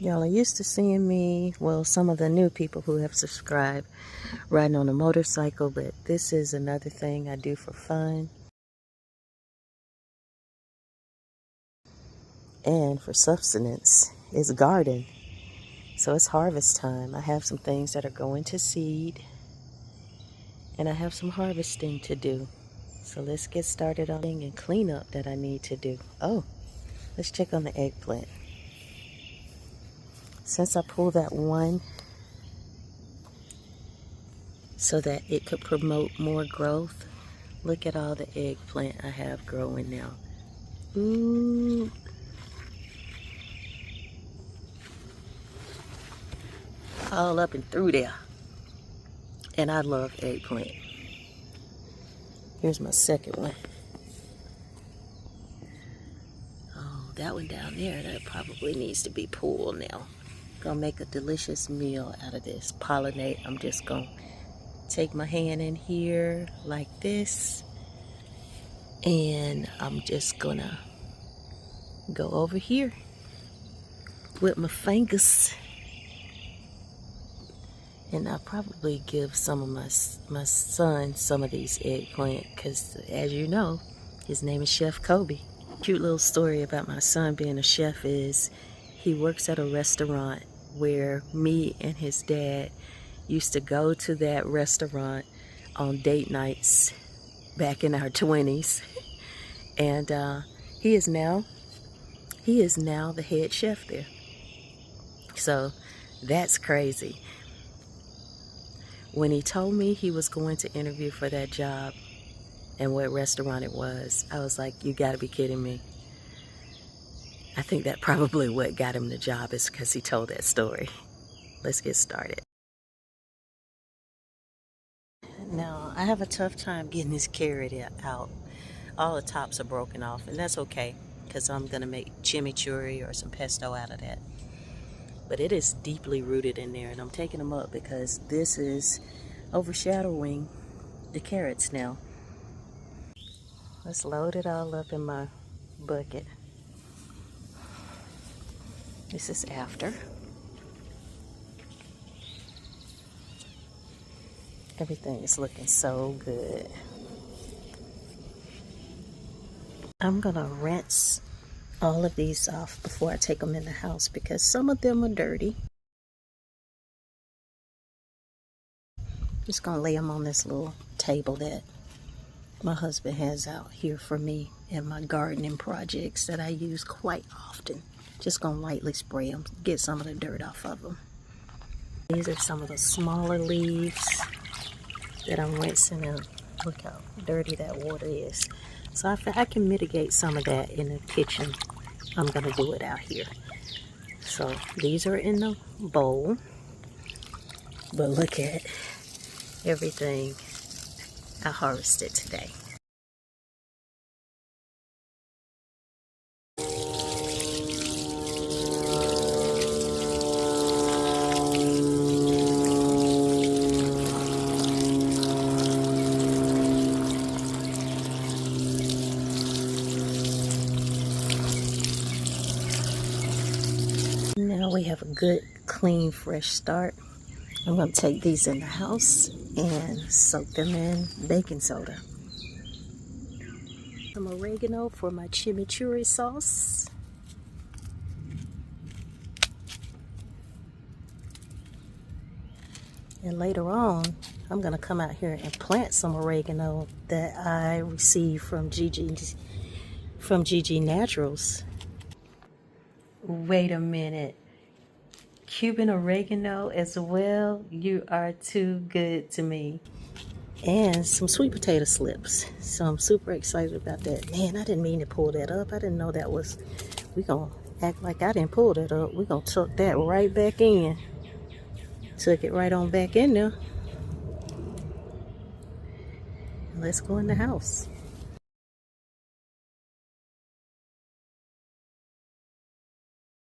Y'all are used to seeing me, well, some of the new people who have subscribed, riding on a motorcycle, but this is another thing I do for fun and for subsistence. It's garden, so it's harvest time. I have some things that are going to seed, and I have some harvesting to do. So let's get started on and cleanup that I need to do. Oh, let's check on the eggplant. Since I pulled that one so that it could promote more growth, look at all the eggplant I have growing now. Ooh. All up and through there. And I love eggplant. Here's my second one. Oh, that one down there, that probably needs to be pulled now. Gonna make a delicious meal out of this. Pollinate. I'm just gonna take my hand in here like this, and I'm just gonna go over here with my fingers, and I'll probably give some of my son some of these eggplant, because as you know, his name is Chef Kobe. Cute little story about my son being a chef is he works at a restaurant where me and his dad used to go to that restaurant on date nights back in our 20s. And he is now the head chef there. So that's crazy. When he told me he was going to interview for that job and what restaurant it was, I was like, you gotta be kidding me. I think that probably what got him the job is because he told that story. Let's get started. Now, I have a tough time getting this carrot out. All the tops are broken off, and that's okay, because I'm going to make chimichurri or some pesto out of that. But it is deeply rooted in there, and I'm taking them up because this is overshadowing the carrots now. Let's load it all up in my bucket. This is after. Everything is looking so good. I'm gonna rinse all of these off before I take them in the house because some of them are dirty. Just gonna lay them on this little table that my husband has out here for me and my gardening projects that I use quite often. Just gonna lightly spray them, get some of the dirt off of them. These are some of the smaller leaves that I'm rinsing out. Look how dirty that water is. So if I can mitigate some of that in the kitchen, I'm gonna do it out here. So these are in the bowl, but look at everything I harvested today. Now we have a good, clean, fresh start. I'm going to take these in the house and soak them in baking soda. Some oregano for my chimichurri sauce. And later on, I'm going to come out here and plant some oregano that I received from Gigi Naturals. Wait a minute. Cuban oregano as well? You are too good to me. And some sweet potato slips. So I'm super excited about that. Man, I didn't mean to pull that up. I didn't know that was... We're going to act like I didn't pull that up. We're going to tuck that right back in. Tuck it right on back in there. Let's go in the house.